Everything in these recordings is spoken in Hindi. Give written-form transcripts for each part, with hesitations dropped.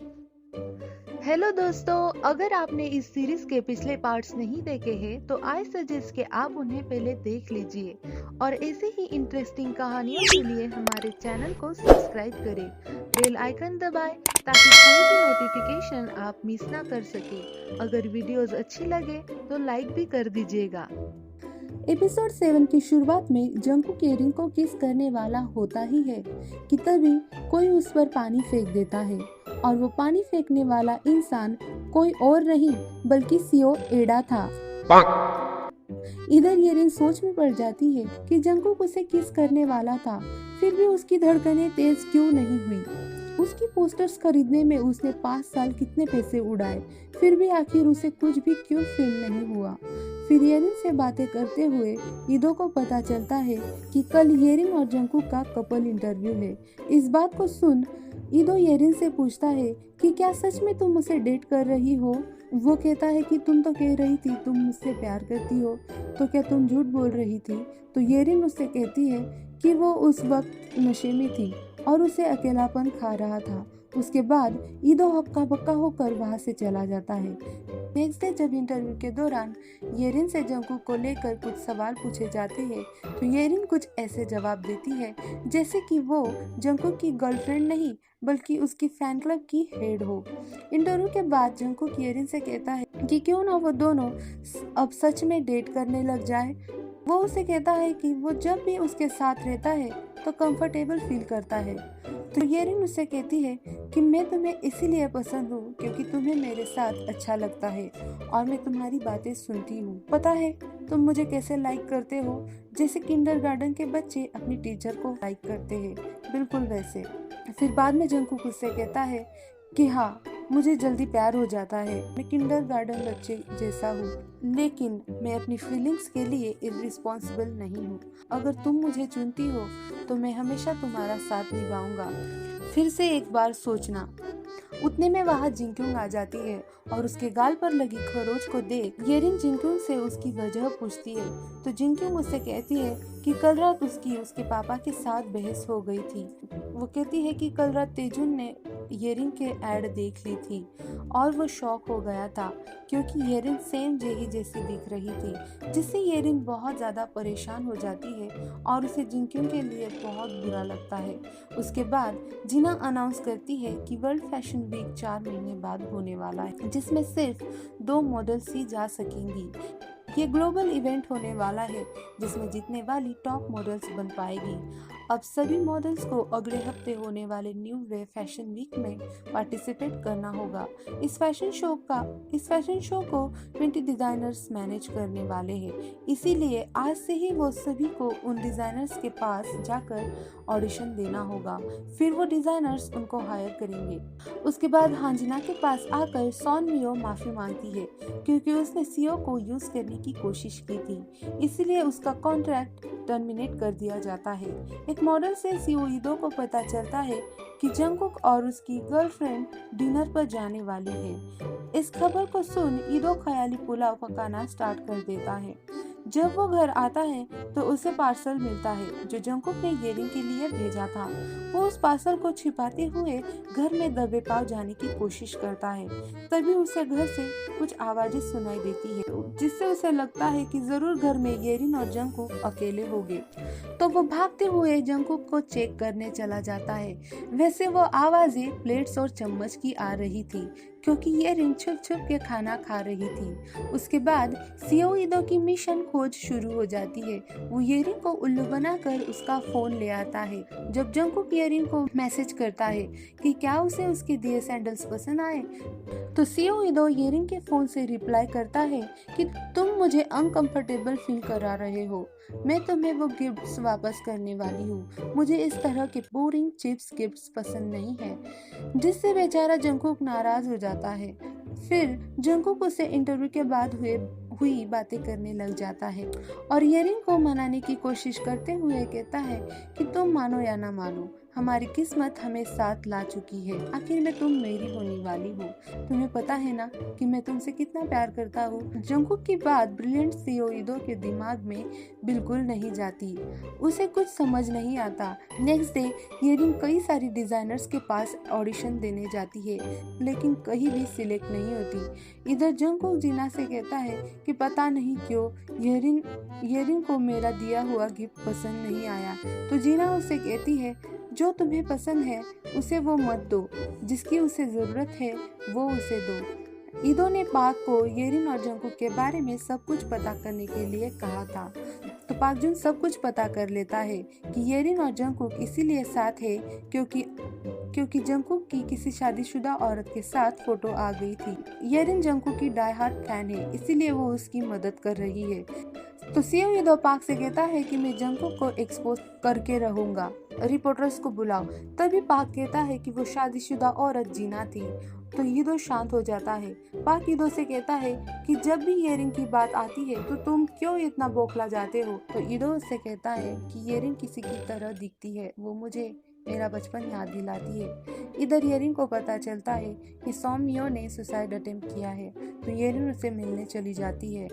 हेलो दोस्तों, अगर आपने इस सीरीज के पिछले पार्ट्स नहीं देखे हैं तो आई सजेस्ट कि आप उन्हें पहले देख लीजिए और ऐसे ही इंटरेस्टिंग कहानियों के लिए हमारे चैनल को सब्सक्राइब करें, बेल आइकन दबाएं ताकि कोई भी नोटिफिकेशन आप मिस ना कर सके। अगर वीडियोस अच्छी लगे तो लाइक भी कर दीजिएगा। एपिसोड 7 की शुरुआत में जंगकुक येरिन को किस करने वाला होता ही है कि तभी कोई उस पर पानी फेंक देता है और वो पानी फेंकने वाला इंसान कोई और नहीं बल्कि सियो एडा था। इधर येरिन सोच में पड़ जाती है कि जंगकुक उसे किस करने वाला था, फिर भी उसकी धड़कनें तेज क्यों नहीं हुई। उसकी पोस्टर्स खरीदने में उसने 5 साल कितने पैसे उड़ाए, फिर भी आखिर उसे कुछ भी क्यों फील नहीं हुआ। फिर येरिन से बातें करते हुए ईदो को पता चलता है कि कल येरिन और जंगकुक का कपल इंटरव्यू है। इस बात को सुन ईदो येरिन से पूछता है कि क्या सच में तुम उसे डेट कर रही हो। वो कहता है कि तुम तो कह रही थी तुम मुझसे प्यार करती हो, तो क्या तुम झूठ बोल रही थी। तो येरिन उससे कहती है कि वो उस वक्त नशे में थी और उसे अकेलापन खा रहा था। उसके बाद ईदो हक्का बक्का होकर वहां से चला जाता है। नेक्स्ट डे जब इंटरव्यू के दौरान येरिन से जंगकुक को लेकर कुछ सवाल पूछे जाते हैं तो येरिन कुछ ऐसे जवाब देती है जैसे कि वो जंगकुक की गर्लफ्रेंड नहीं बल्कि उसकी फैन क्लब की हेड हो। इंटरव्यू के बाद जंगकुक येरिन से कहता है कि क्यों ना वो दोनों अब सच में डेट करने लग जाए। वो उसे कहता है कि वो जब भी उसके साथ रहता है तो कंफर्टेबल फील करता है। तो येरिन उससे कहती है कि मैं तुम्हें इसीलिए पसंद हूँ क्योंकि तुम्हें मेरे साथ अच्छा लगता है और मैं तुम्हारी बातें सुनती हूँ। पता है तुम मुझे कैसे लाइक करते हो, जैसे किंडरगार्टन के बच्चे अपनी टीचर को लाइक करते हैं, बिल्कुल वैसे। फिर बाद में जंगकुक उससे कहता है कि हाँ, मुझे जल्दी प्यार हो जाता है, मैं किंडरगार्टन बच्चे जैसा हूँ, लेकिन मैं अपनी फीलिंग्स के लिए इर्रिस्पॉन्सिबल नहीं हूँ। अगर तुम मुझे चुनती हो तो मैं हमेशा तुम्हारा साथ निभाऊंगा। फिर से एक बार सोचना। उतने में वहाँ जिंक्यूंग आ जाती है और उसके गाल पर लगी खरोच को देख येरिन जिंक्यूंग से उसकी वजह पूछती है। तो जिंक्यूंग उससे कहती है कि कल रात उसकी उसके पापा के साथ बहस हो गई थी। वो कहती है कि कल रात तेजुन ने येरिन के ऐड देख ली थी और वो शॉक हो गया था क्योंकि येरिन सेम जेही जैसी दिख रही थी, जिससे येरिन बहुत ज़्यादा परेशान हो जाती है और उसे जिंक्यूंग के लिए बहुत बुरा लगता है। उसके बाद जिना अनाउंस करती है कि वर्ल्ड फैशन वीक 4 महीने बाद होने वाला है, जिसमें सिर्फ 2 मॉडल्स ही जा सकेंगी। ये ग्लोबल इवेंट होने वाला है जिसमें जीतने वाली टॉप मॉडल्स बन पाएगी। अब सभी मॉडल्स को अगले हफ्ते होने वाले न्यू वे फैशन वीक में पार्टिसिपेट करना होगा। इस फैशन शो को 20 डिजाइनर्स मैनेज करने वाले हैं, इसीलिए आज से ही वो सभी को उन डिजाइनर्स के पास जाकर ऑडिशन देना होगा। फिर वो डिजाइनर्स उनको हायर करेंगे। उसके बाद हांजिना के पास आकर सॉन मियो माफी मांगती है क्योंकि उसने सीओ को यूज करने की कोशिश की थी, इसीलिए उसका कॉन्ट्रैक्ट टर्मिनेट कर दिया जाता है। एक मॉडल से सीओ ईदो को पता चलता है कि जंगकुक और उसकी गर्लफ्रेंड डिनर पर जाने वाली है। इस खबर को सुन ईदो ख्याली पुलाव पकाना स्टार्ट कर देता है। जब वो घर आता है तो उसे पार्सल मिलता है जो जंगकुक ने येरिन के लिए भेजा था। वो उस पार्सल को छिपाते हुए घर में दबे पाव जाने की कोशिश करता है। तभी उसे घर से कुछ आवाजें सुनाई देती है जिससे उसे लगता है कि जरूर घर में येरिन और जंगकुक अकेले होंगे। तो वो भागते हुए जंगकुक को चेक करने चला जाता है। वैसे वो आवाजें प्लेट्स और चम्मच की आ रही थी क्योंकि येरिन छुप छुप के खाना खा रही थी। उसके बाद सीओ ईदो की मिशन खोज शुरू हो जाती है। वो येरिन को उल्लू बनाकर उसका फोन ले आता है। जब जंगकुक येरिन को मैसेज करता है कि क्या उसे उसके दिए सैंडल्स पसंद आए, तो सीओ ईदो येरिन के फोन से रिप्लाई करता है कि तुम मुझे अनकंफर्टेबल फील करा रहे हो, मैं तुम्हें वो गिफ्ट्स वापस करने वाली हूँ, मुझे इस तरह के बोरिंग चिप्स गिफ्ट्स पसंद नहीं है, जिससे बेचारा जंगकुक नाराज हो जाता है। फिर जंगकुक उसे इंटरव्यू के बाद हुई बातें करने लग जाता है और येरिन को मनाने की कोशिश करते हुए कहता है कि तुम मानो या ना मानो, हमारी किस्मत हमें साथ ला चुकी है। आखिर में तुम मेरी होने वाली हो। तुम्हें पता है ना कि मैं तुमसे कितना प्यार करता हूँ। जंगकुक की बात ब्रिलियंट सीईओ ईदो के दिमाग में बिल्कुल नहीं जाती। उसे कुछ समझ नहीं आता। नेक्स्ट डे येरिन कई सारी डिजाइनर्स के पास ऑडिशन देने जाती है, लेकिन कहीं भी सिलेक्ट नहीं होती। इधर जंगकुक जीना से कहता है कि पता नहीं क्यों येरिन को मेरा दिया हुआ गिफ्ट पसंद नहीं आया। तो जीना उसे कहती है जो तुम्हें पसंद है उसे वो मत दो, जिसकी उसे जरूरत है वो उसे दो। ईदो ने पाक को येरिन और जंगकुक के बारे में सब कुछ पता करने के लिए कहा था। तो पाक जुन सब कुछ पता कर लेता है कि येरिन और जंगकुक इसीलिए साथ है क्योंकि जंगकुक की किसी शादीशुदा औरत के साथ फोटो आ गई थी। येरिन जंगकुक की डाई हार्ट फैन है, इसीलिए वो उसकी मदद कर रही है। तो सीईओ ईदो पाक से कहता है कि मैं जंगकुक को एक्सपोज करके रहूंगा, रिपोर्टर्स को बुलाओ। तभी पाक कहता है कि वो शादीशुदा औरत जीना थी। तो ईदो शांत हो जाता है। पाक ईदो से कहता है कि जब भी येरिन की बात आती है तो तुम क्यों इतना बौखला जाते हो। तो ईदो उससे कहता है कि येरिन किसी की तरह दिखती है, वो मुझे मेरा बचपन याद दिलाती है। इधर येरिन को पता चलता है कि सॉन्ग मियो ने सुसाइड अटेम्प्ट किया है। तो येरिन उससे मिलने चली जाती है,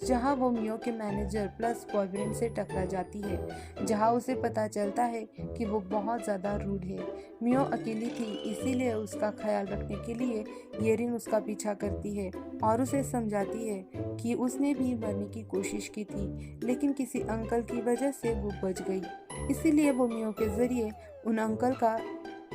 जहां वो मियो के मैनेजर प्लस बॉयफ्रेंड से टकरा जाती है, जहां उसे पता चलता है कि वो बहुत ज़्यादा रूड है। मियो अकेली थी, इसीलिए उसका ख्याल रखने के लिए येरिन उसका पीछा करती है और उसे समझाती है कि उसने भी मरने की कोशिश की थी, लेकिन किसी अंकल की वजह से वो बच गई। इसीलिए वो मियो के जरिए उन अंकल का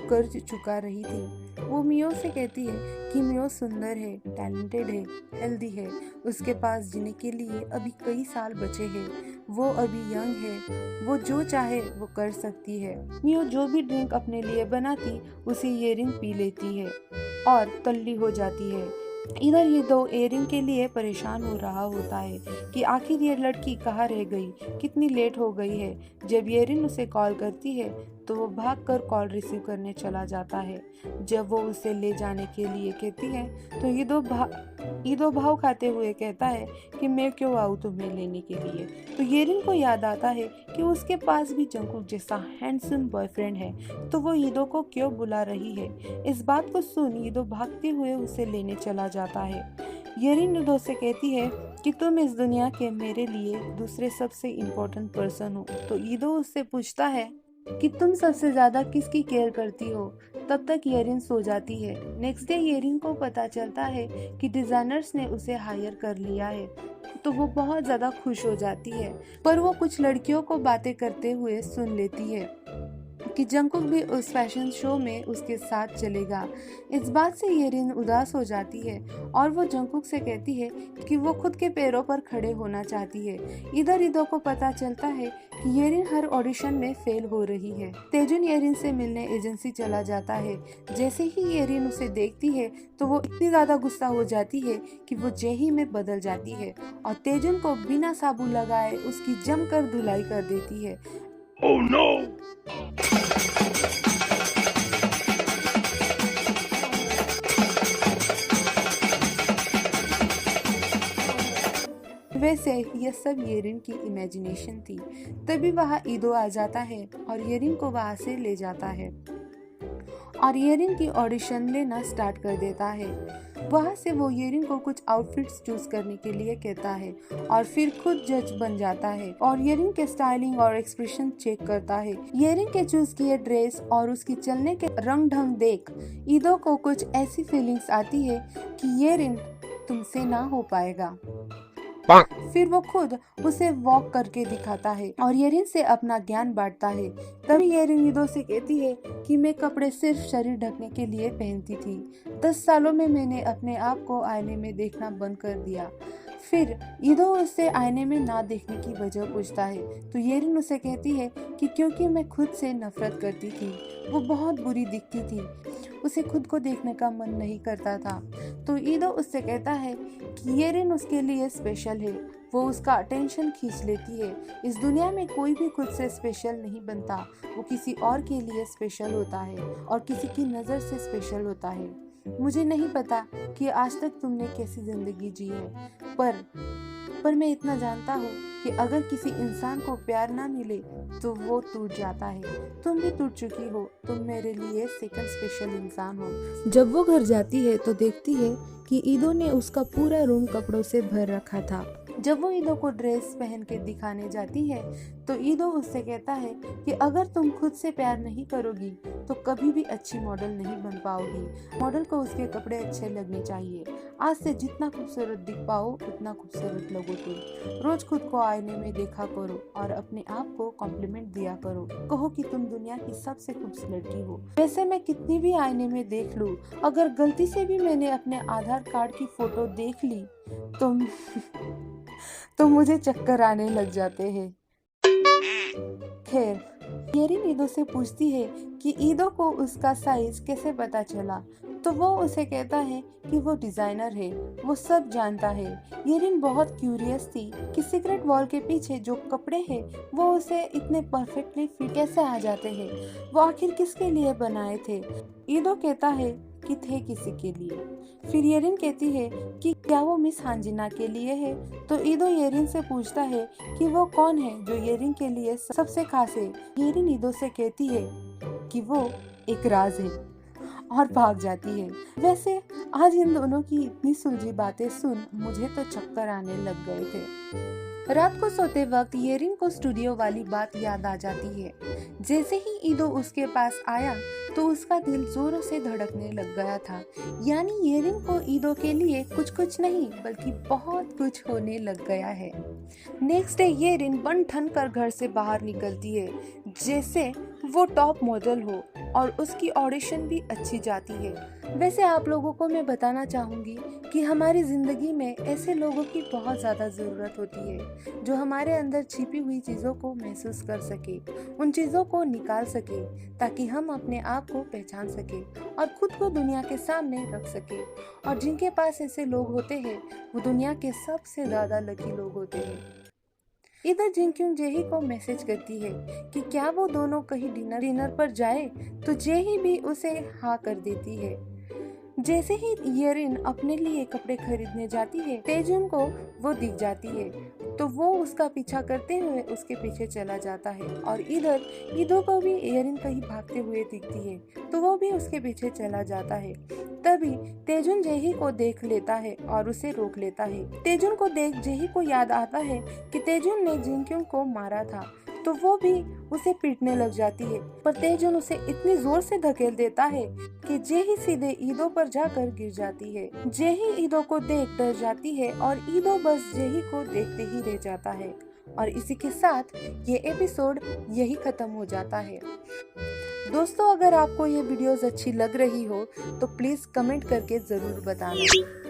कर्ज चुका रही थी। वो मियो से कहती है कि मियो सुंदर है, टैलेंटेड है, हेल्दी है, उसके पास जीने के लिए अभी कई साल बचे हैं, वो अभी यंग है, वो जो चाहे वो कर सकती है। मियो जो भी ड्रिंक अपने लिए बनाती उसे येरिन पी लेती है और तल्ली हो जाती है। इधर ये दो एरिन के लिए परेशान हो रहा होता है कि आखिर ये लड़की कहाँ रह गई, कितनी लेट हो गई है। जब येरिन उसे कॉल करती है तो वो भागकर कॉल रिसीव करने चला जाता है। जब वो उसे ले जाने के लिए कहती है तो ईदो भाव खाते हुए कहता है कि मैं क्यों आऊँ तुम्हें लेने के लिए। तो येरिन को याद आता है कि उसके पास भी जंगकुक जैसा हैंडसम बॉयफ्रेंड है, तो वो ईदो को क्यों बुला रही है। इस बात को सुन ईदो भागते हुए उसे लेने चला जाता है। येरिन ईदो से कहती है कि तुम इस दुनिया के मेरे लिए दूसरे सबसे इम्पोर्टेंट पर्सन हो। तो ईदो उससे पूछता है कि तुम सबसे ज्यादा किसकी केयर करती हो। तब तक येरिन सो जाती है। नेक्स्ट डे येरिन को पता चलता है कि डिजाइनर्स ने उसे हायर कर लिया है, तो वो बहुत ज्यादा खुश हो जाती है। पर वो कुछ लड़कियों को बातें करते हुए सुन लेती है कि जंगकुक भी उस फैशन शो में उसके साथ चलेगा। इस बात से येरिन उदास हो जाती है और वो जंगकुक से कहती है कि वो खुद के पैरों पर खड़े होना चाहती है। इधर ईदो को पता चलता है कि येरिन हर ऑडिशन में फेल हो रही है। तेजुन येरिन से मिलने एजेंसी चला जाता है। जैसे ही येरिन उसे देखती है तो वो इतनी ज्यादा गुस्सा हो जाती है कि वो जेही में बदल जाती है और तेजुन को बिना साबुन लगाए उसकी जमकर धुलाई कर देती है। Oh no! वैसे यह सब येरिन की इमेजिनेशन थी। तभी वहाँ ईदो आ जाता है और येरिन को वहाँ से ले जाता है और येरिन की ऑडिशन लेना स्टार्ट कर देता है। वहाँ से वो येरिन को कुछ आउटफिट्स चूज करने के लिए कहता है और फिर खुद जज बन जाता है और येरिन के स्टाइलिंग और एक्सप्रेशन चेक करता है। येरिन के चूज किए ड्रेस और उसकी चलने के रंग ढंग देख ईदो को कुछ ऐसी फीलिंग्स आती है कि येरिन तुमसे ना हो पाएगा। फिर वो खुद उसे वॉक करके दिखाता है और येरिन से अपना ज्ञान बांटता है। तभी येरिन ईदो से कहती है कि मैं कपड़े सिर्फ शरीर ढकने के लिए पहनती थी। 10 सालों में मैंने अपने आप को आईने में देखना बंद कर दिया। फिर ईदो उससे आईने में ना देखने की वजह पूछता है तो येरिन उसे कहती है कि क्योंकि मैं खुद से नफरत करती थी, वो बहुत बुरी दिखती थी, उसे खुद को देखने का मन नहीं करता था। तो ईदो उससे कहता है कि येरिन उसके लिए स्पेशल है, वो उसका अटेंशन खींच लेती है। इस दुनिया में कोई भी खुद से स्पेशल नहीं बनता, वो किसी और के लिए स्पेशल होता है और किसी की नज़र से स्पेशल होता है। मुझे नहीं पता कि आज तक तुमने कैसी जिंदगी जी है, पर पर मैं इतना जानता हूँ कि अगर किसी इंसान को प्यार ना मिले तो वो टूट जाता है। तुम भी टूट चुकी हो, तुम मेरे लिए सेकंड स्पेशल इंसान हो। जब वो घर जाती है तो देखती है कि ईदो ने उसका पूरा रूम कपड़ों से भर रखा था। जब वो ईदो को ड्रेस पहन के दिखाने जाती है तो ईदो उससे कहता है कि अगर तुम खुद से प्यार नहीं करोगी तो कभी भी अच्छी मॉडल नहीं बन पाओगी। मॉडल को उसके कपड़े अच्छे लगने चाहिए। आज से जितना खूबसूरत दिख पाओ उतना खूबसूरत लगो तुम। रोज खुद को आईने में देखा करो और अपने आप को कॉम्प्लीमेंट दिया करो। कहो कि तुम दुनिया की सबसे खूबसूरत लड़की हो। वैसे मैं कितनी भी आईने में देख लूं, अगर गलती से भी मैंने अपने आधार कार्ड की फोटो देख ली तो मुझे चक्कर आने लग जाते हैं। खैर, येरिन ईदो से पूछती है कि ईदो को उसका साइज कैसे पता चला, तो वो उसे कहता है कि वो डिजाइनर है, वो सब जानता है। येरिन बहुत क्यूरियस थी कि सीक्रेट वॉल के पीछे जो कपड़े हैं वो उसे इतने परफेक्टली फिट कैसे आ जाते हैं, वो आखिर किसके लिए बनाए थे। ईदो कहता है कि थे किसी के लिए। फिर येरिन कहती है कि क्या वो मिस हांजिना के लिए है, तो ईदो येरिन से पूछता है कि वो कौन है जो येरिन के लिए सबसे खास है। येरिन ईदो से कहती है कि वो एक राज है और भाग जाती है। वैसे आज इन दोनों की इतनी सुलझी बातें सुन मुझे तो चक्कर आने लग गए थे। रात को सोते वक्त येरिन को स्टूडियो वाली बात याद आ जाती है। जैसे ही ईदो उसके पास आया तो उसका दिल जोरों से धड़कने लग गया था। यानी येरिन को ईदो के लिए कुछ नहीं बल्कि बहुत कुछ होने लग गया है। नेक्स्ट डे येरिन बन ठन कर घर से बाहर निकलती है जैसे वो टॉप मॉडल हो और उसकी ऑडिशन भी अच्छी जाती है। वैसे आप लोगों को मैं बताना चाहूँगी कि हमारी ज़िंदगी में ऐसे लोगों की बहुत ज़्यादा ज़रूरत होती है जो हमारे अंदर छिपी हुई चीज़ों को महसूस कर सके, उन चीज़ों को निकाल सके ताकि हम अपने आप को पहचान सके और खुद को दुनिया के सामने रख सके। और जिनके पास ऐसे लोग होते हैं वो दुनिया के सबसे ज़्यादा लकी लोग होते हैं। इधर जिंक्यून जेही को मैसेज करती है कि क्या वो दोनों कहीं डिनर पर जाए, तो जेही भी उसे हाँ कर देती है। जैसे ही येरिन अपने लिए कपड़े खरीदने जाती है, तेजुन को वो दिख जाती है तो वो उसका पीछा करते हुए उसके पीछे चला जाता है। और इधर ईदो को भी येरिन कहीं भागते हुए दिखती है तो वो भी उसके पीछे चला जाता है। तभी तेजुन जेही को देख लेता है और उसे रोक लेता है। तेजुन को देख जेही को याद आता है कि तेजुन ने जिंक्यून को मारा था, तो वो भी उसे पीटने लग जाती है, पर तेजुन उसे इतनी जोर से धकेल देता है कि जेही सीधे ईदो पर जाकर गिर जाती है। जेही ईदो को देख डर जाती है और ईदो बस जेही को देखते ही रह जाता है। और इसी के साथ ये एपिसोड यही खत्म हो जाता है। दोस्तों, अगर आपको ये वीडियोस अच्छी लग रही हो तो प्लीज कमेंट करके जरूर बताना।